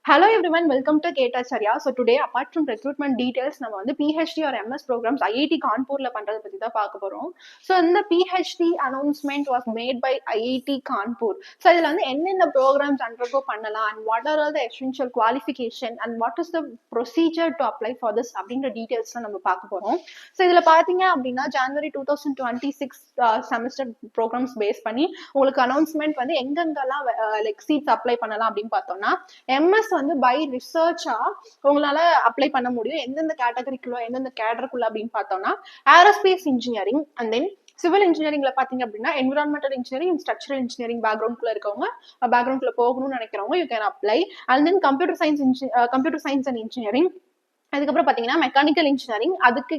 Hello everyone, welcome to Ketacharya. So today, apart from recruitment details, நம்ம வந்து PhD or MS programs IIT கான்பூர்ல பண்றத பத்தி தான் பார்க்க போறோம். So இந்த PhD announcement was made by IIT Kanpur. So இதுல வந்து என்னென்ன programs undergo பண்ணலாம் and what are all the essential qualification and what is the procedure to apply for this அப்படின்ற டீடைல்ஸ் தான் நம்ம பார்க்க போறோம். So இதுல பாத்தீங்க அப்படின்னா January 2026 செமஸ்டர் ப்ரோக்ராம்ஸ் பேஸ் பண்ணி உங்களுக்கு அனௌன்ஸ்மெண்ட் வந்து எங்கெங்கெல்லாம் லைக் சீட்ஸ் அப்ளை பண்ணலாம் அப்படின்னு பார்த்தோம்னா MS வந்து பை ரிசர்ச்சா உங்களால அப்ளை பண்ண முடியும். எந்தெந்த கேட்டகரிக்குள்ள எந்தெந்த கேடருக்குள்ள அப்படின்னு பார்த்தோம்னா aerospace engineering and then civil இன்ஜினியரிங்ல பாத்தீங்க அப்படின்னா என்விரான்மெண்டல் இன்ஜினியரிங் ஸ்ட்ரக்சரல் இன்ஜினியரிங் பேக்ரவுண்ட்குள்ள இருக்கவங்க பேக்ரவுண்ட்குள்ள போகணும்னு நினைக்கிறவங்க you can apply. And then computer science and engineering, அதுக்கப்புறம் பாத்தீங்கன்னா மெக்கானிக்கல் இன்ஜினியரிங், அதுக்கு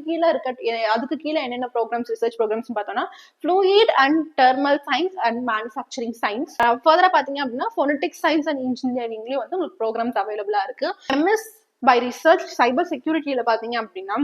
கீழே என்னென்ன ப்ரோக்ராம்ஸ் ரிசர்ச் ப்ரோக்ராம்ஸ் பார்த்தோம்னா fluid and thermal science and manufacturing science. ஃபர்தரா பாத்தீங்க அப்படின்னா ஃபோனடிக்ஸ் சயின்ஸ் அண்ட் இன்ஜினியரிங்லயும் வந்து உங்களுக்கு ப்ரோக்ராம்ஸ் அவைலபிளா இருக்கு. MS பை ரிசர்ச் சைபர் செக்யூரிட்டியில பாத்தீங்க அப்படின்னா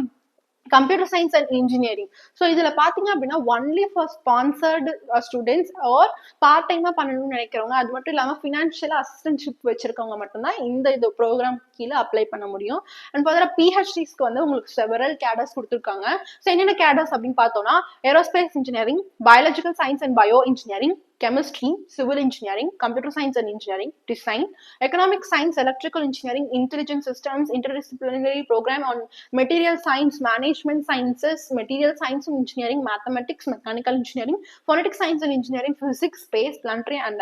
computer science and engineering. So இதுல பாத்தீங்க அப்படின்னா only for sponsored students are part டைமா பண்ணணும்னு நினைக்கிறவங்க, அது மட்டும் இல்லாம ஃபினான்ஷியல் அசிஸ்டன்ஷிப் வச்சிருக்கவங்க மட்டும்தான் இந்த ப்ரோக்ராம் கீழே அப்ளை பண்ண முடியும். அண்ட் ஃபர்தரா PhDஸ்க்கு வந்து உங்களுக்கு செவரல் கேடர்ஸ் கொடுத்துருக்காங்க. ஸோ என்னென்ன கேடர்ஸ் அப்படின்னு பார்த்தோம்னா aerospace engineering, biological science and bio engineering, chemistry, civil engineering, computer science and engineering, design, economic science, electrical engineering, intelligent systems, interdisciplinary program on material science, management sciences, material science and engineering, mathematics, mechanical engineering, phonetics science and engineering, physics, space, planetary and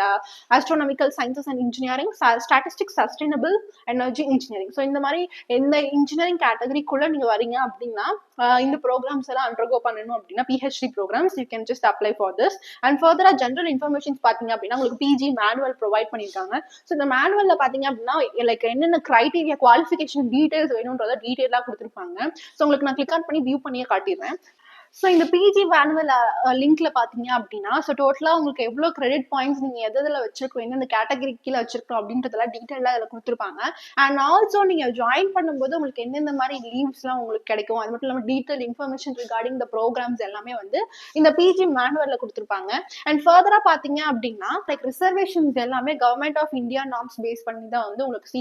astronomical sciences and engineering, statistics, sustainable energy engineering. So இந்த மாதிரி எந்த engineering கேட்டகரிக்குள்ள நீங்க வரீங்க அப்படின்னா இந்த programs எல்லாம் undergo பண்ணணும் அப்படின்னா PhD programs you can just apply for this. And ஃபர்தரா ஜென்ரல் இன்ஃபர்மேஷன்ஸ் பாத்தீங்க அப்படின்னா உங்களுக்கு PG மேனுவல் ப்ரொவைட் பண்ணிருக்காங்க. ஸோ இந்த மேனுவல்ல பாத்தீங்க அப்படின்னா லைக் என்னென்ன கிரைட்டீரியா குவாலிஃபிகேஷன் டீடைல்ஸ் வேணும்ன்றத டீடைலா கொடுத்துருப்பாங்க. ஸோ உங்களுக்கு நான் கிளிக் ஆன் பண்ணி வியூ பண்ணியே காட்டிடுறேன். ஸோ இந்த PG மேனுவல் லிங்க்ல பாத்தீங்க அப்படின்னா ஸோ டோட்டலா உங்களுக்கு எவ்வளவு கிரெடிட் பாயிண்ட்ஸ் நீங்க எதுல வச்சிருக்கோம், எந்தெந்த கேட்டகரி கீழே வச்சிருக்கோம் அப்படின்றதெல்லாம் டீடைலா அதில் கொடுத்துருப்பாங்க. அண்ட் ஆல்சோ நீங்க ஜாயின் பண்ணும்போது உங்களுக்கு எந்தெந்த மாதிரி லீவ்ஸ் எல்லாம் உங்களுக்கு கிடைக்கும், அது மட்டும் இல்லாமல் detail information regarding the programmes எல்லாமே வந்து இந்த PG மேனுவல்ல கொடுத்துருப்பாங்க. அண்ட் ஃபர்தரா பாத்தீங்க அப்படின்னா லைக் ரிசர்வேஷன்ஸ் எல்லாமே government of India norms base பண்ணி தான் வந்து உங்களுக்கு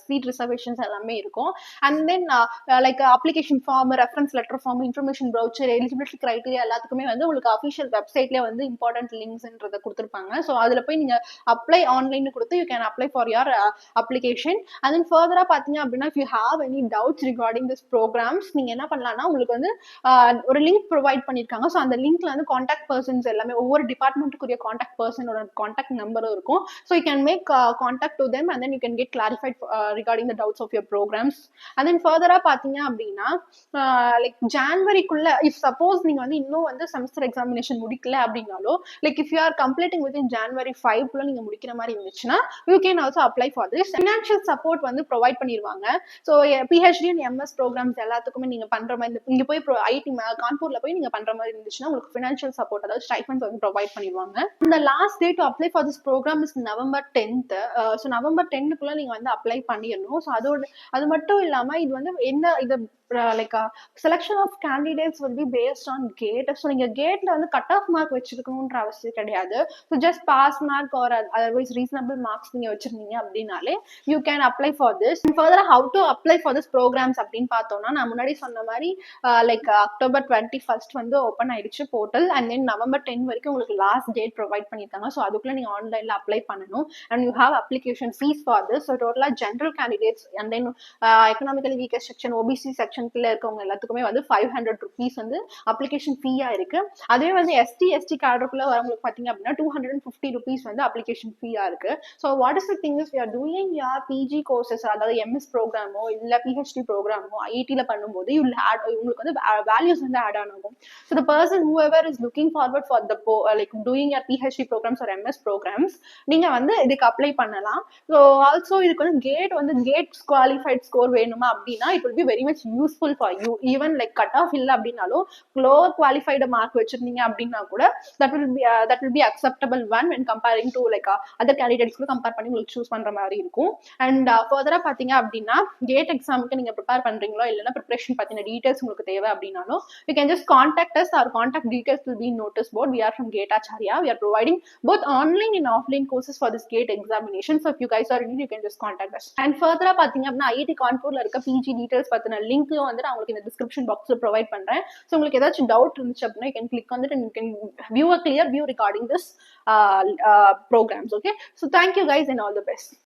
சீட் ரிசர்வேஷன்ஸ் எல்லாமே இருக்கும். And then like application form, reference letter form, information brochure, eligibility criteria எல்லாத்துக்குமே வந்து உங்களுக்கு அஃபிஷியல் வெப்சைட்லேயே வந்து இம்பார்ட்டன்ட் லிங்க்ஸ்ன்றதை கொடுத்துருப்பாங்க. ஸோ அதில் போய் நீங்க அப்ளை ஆன்லைன் கொடுத்து you can apply for your application. And then ஃபர்தரா பாத்தீங்க அப்படின்னா if you have any doubts regarding this programs நீங்க என்ன பண்ணலாம்னா உங்களுக்கு வந்து ஒரு லிங்க் ப்ரொவைட் பண்ணிருக்காங்க. ஸோ அந்த லிங்க்ல வந்து கான்டாக்ட் பர்சன்ஸ் எல்லாமே ஒவ்வொரு டிபார்ட்மெண்ட்டுக்குரிய கான்டாக்ட் பர்சனோட கான்டாக்ட் நம்பரும் இருக்கும். So you can make contact to them and then you can get clarified regarding the doubts of your programs. And then ஃபர்தரா பாத்தீங்க அப்படின்னா லைக் ஜான்வரிக்குள்ள இஃப் சப்போஸ் நீங்க வந்து இன்னும் வந்து செமஸ்டர் எக்ஸாமினேஷன் முடிக்கல அப்படின்னாலோ like if you are completing with in January 5 குள்ள நீங்க முடிக்கிற மாதிரி இருந்துச்சுன்னா you can also apply for this. Financial support வந்து ப்ரொவைட் பண்ணிடுவாங்க. So PhD and MS programs எல்லாத்துக்குமே நீங்க பண்ற மாதிரி இங்க போய் IIT கான்பூர்ல போய் நீங்க பண்ற மாதிரி இருந்துச்சுன்னா உங்களுக்கு ஃபினான்ஷியல் சப்போர்ட் அதாவது ஸ்டைஃபண்ட்ஸ் வந்து ப்ரொவைட் பண்ணிடுவாங்க. இந்த last date to apply for this programme is November 10th. So November 10க்குள்ள நீங்க வந்து அப்ளை பண்ணிடணும். ஸோ அது மட்டும் இல்லாம இது வந்து என்ன இது like selection of candidates will be based on gate. So நீங்க கேட்ல வந்து கட் ஆஃப் மார்க் வச்சிருக்கணும்ன்ற அவசியம் கிடையாது. So just pass mark or otherwise reasonable marks நீங்க வச்சிருந்தீங்க அப்படின்னாலே you can apply for this. Further how to apply for this programmes அப்படின்னு பார்த்தோம்னா நான் முன்னாடி சொன்ன மாதிரி லைக் October 21st வந்து ஓப்பன் ஆயிடுச்சு போர்ட்டல். அண்ட் தென் November 10 வரைக்கும் உங்களுக்கு லாஸ்ட் டேட் ப்ரொவைட் பண்ணியிருக்காங்க. ஸோ அதுக்குள்ள நீங்க ஆன்லைன்ல அப்ளை பண்ணணும். And you have application fees for this. So டோட்டலா general candidates and then economically weaker section OBC section இருக்கவங்க எல்லாத்துக்குமே வந்து 500 rupees வந்து அப்ளிகேஷன் ஃபீயா இருக்கு. அதே வந்து ST கேடருக்குள்ள வரவங்களுக்கு பாத்தீங்க அப்படின்னா 250 rupees வந்து அப்ளிகேஷன் ஃபீயா இருக்கு. So what is the thing is we are doing your PG courses அதாவது MS ப்ரோக்ராமோ இல்ல PhD ப்ரோக்ராமோ IITல பண்ணும்போது உங்களுக்கு வந்து வேல்யூஸ் வந்து ஆட் ஆகும். So the person whoever is looking forward for the like doing your PhD programs or MS programs நீங்க வந்து இதுக்கு அப்ளை பண்ணலாம். ஸோ ஆல்சோ இதுக்கு வந்து கேட் குவாலிஃபைட் ஸ்கோர் வேணுமா அப்படின்னா it will be very much useful for you. Even like cut off இல்லை அப்படின்னாலும் லோவர் குவாலிஃபைடு மார்க் வச்சிருந்தீங்க அப்படின்னா கூட that will be acceptable one when comparing to like other candidates கூட கம்பேர் பண்ணி உங்களுக்கு சூஸ் பண்ற மாதிரி இருக்கும். அண்ட் ஃபர்தரா பாத்தீங்க அப்படின்னா கேட் எக்ஸாமுக்கு நீங்க ப்ரிப்பேர் பண்றீங்களோ இல்லைன்னா ப்ரிப்பரேஷன் பத்தின டீடைல்ஸ் உங்களுக்கு தேவை அப்படின்னாலும் you can just contact us. Our contact details will be in notice board. We are from Gate Acharya. We are providing both online and offline courses for this GATE examination. So if you guys are in it, you can just contact us. And further பாத்தீங்க அப்படின்னா IIT கான்பூர்ல இருக்க PG details பத்தின லிங்க்கும் வந்து நான் உங்களுக்கு இந்த description பாக்ஸ்ல ப்ரொவைட் பண்றேன். ஸோ உங்களுக்கு ஏதாச்சும் டவுட் இருந்துச்சு அப்படின்னா you can click on it and you can view a clear view regarding this programs. Okay, so thank you guys and all the best.